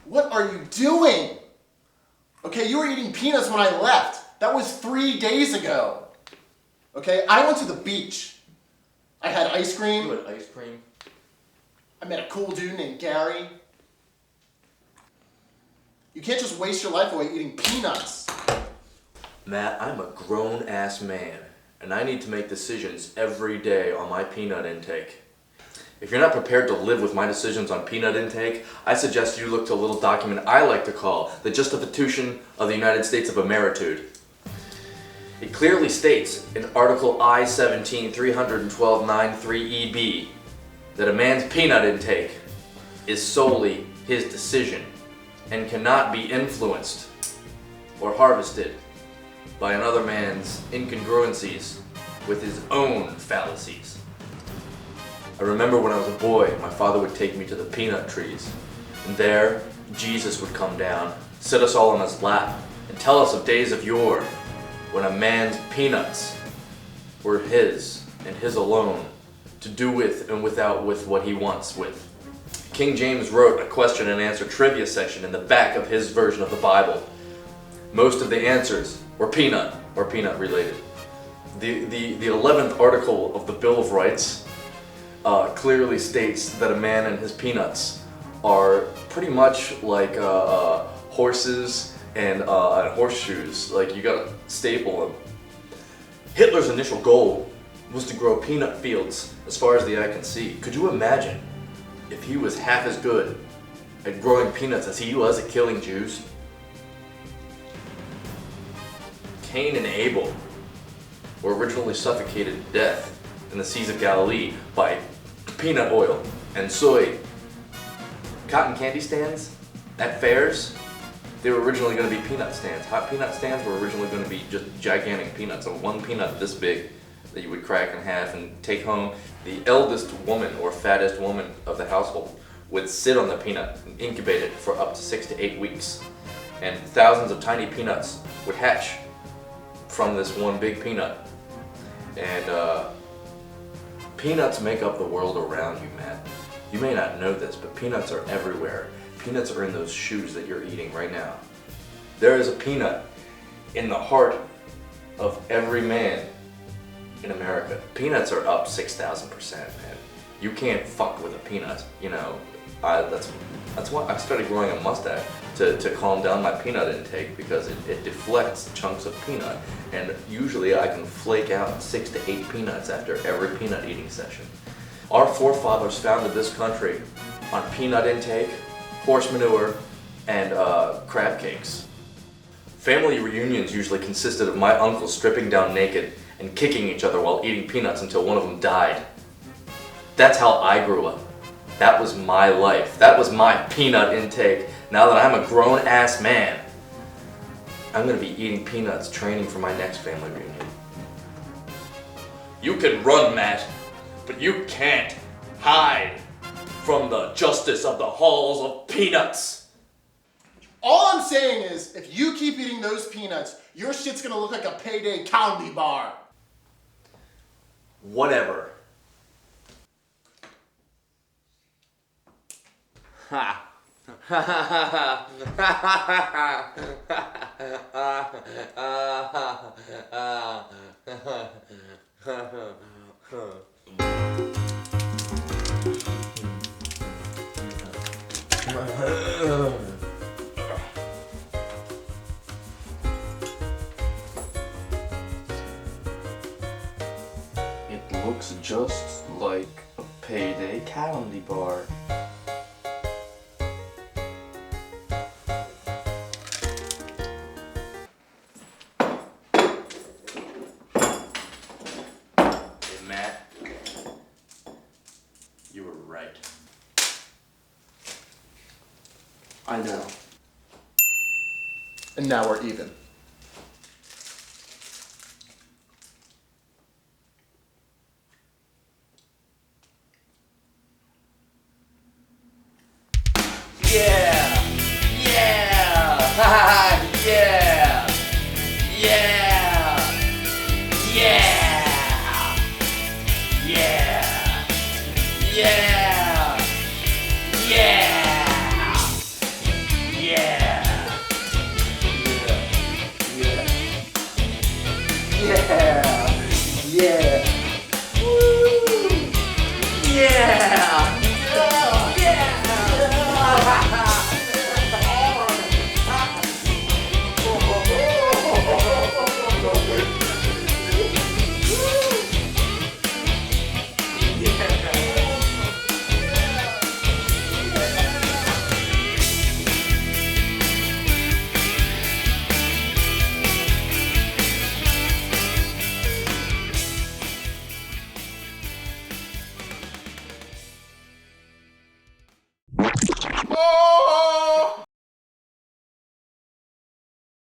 What are you doing? Okay, you were eating peanuts when I left. That was 3 days ago. Okay, I went to the beach. I had ice cream. You had ice cream? I met a cool dude named Gary. You can't just waste your life away eating peanuts. Matt, I'm a grown-ass man, and I need to make decisions every day on my peanut intake. If you're not prepared to live with my decisions on peanut intake, I suggest you look to a little document I like to call the Justification of the United States of Ameritude. It clearly states in Article I-17 312(9)(3)(eb) that a man's peanut intake is solely his decision and cannot be influenced or harvested by another man's incongruencies with his own fallacies. I remember when I was a boy, my father would take me to the peanut trees, and there Jesus would come down, sit us all on his lap, and tell us of days of yore when a man's peanuts were his and his alone, to do with and without with what he wants with. King James wrote a question and answer trivia section in the back of his version of the Bible. Most of the answers were peanut or peanut related. The 11th article of the Bill of Rights clearly states that a man and his peanuts are pretty much like horses and horseshoes. Like, you gotta staple them. Hitler's initial goal was to grow peanut fields as far as the eye can see. Could you imagine if he was half as good at growing peanuts as he was at killing Jews? Cain and Abel were originally suffocated to death in the seas of Galilee by peanut oil and soy. Cotton candy stands at fairs, they were originally going to be peanut stands. Hot peanut stands were originally going to be just gigantic peanuts, so one peanut this big that you would crack in half and take home. The eldest woman or fattest woman of the household would sit on the peanut and incubate it for up to 6 to 8 weeks. And thousands of tiny peanuts would hatch from this one big peanut. And peanuts make up the world around you, Matt. You may not know this, but peanuts are everywhere. Peanuts are in those shoes that you're eating right now. There is a peanut in the heart of every man in America. Peanuts are up 6,000%, man. You can't fuck with a peanut, you know. That's why I started growing a mustache, to calm down my peanut intake, because it deflects chunks of peanut, and usually I can flake out 6 to 8 peanuts after every peanut eating session. Our forefathers founded this country on peanut intake, horse manure, and crab cakes. Family reunions usually consisted of my uncle stripping down naked and kicking each other while eating peanuts until one of them died. That's how I grew up. That was my life. That was my peanut intake. Now that I'm a grown-ass man, I'm gonna be eating peanuts training for my next family reunion. You can run, Matt, but you can't hide from the justice of the halls of peanuts. All I'm saying is, if you keep eating those peanuts, your shit's gonna look like a payday candy bar. Whatever. Ha. Ha ha ha It looks just like a payday candy bar. Matt, you were right. I know. And now we're even. Yeah! Yeah! Yeah! Yeah! Yeah! Yeah! Yeah! Yeah! Oh!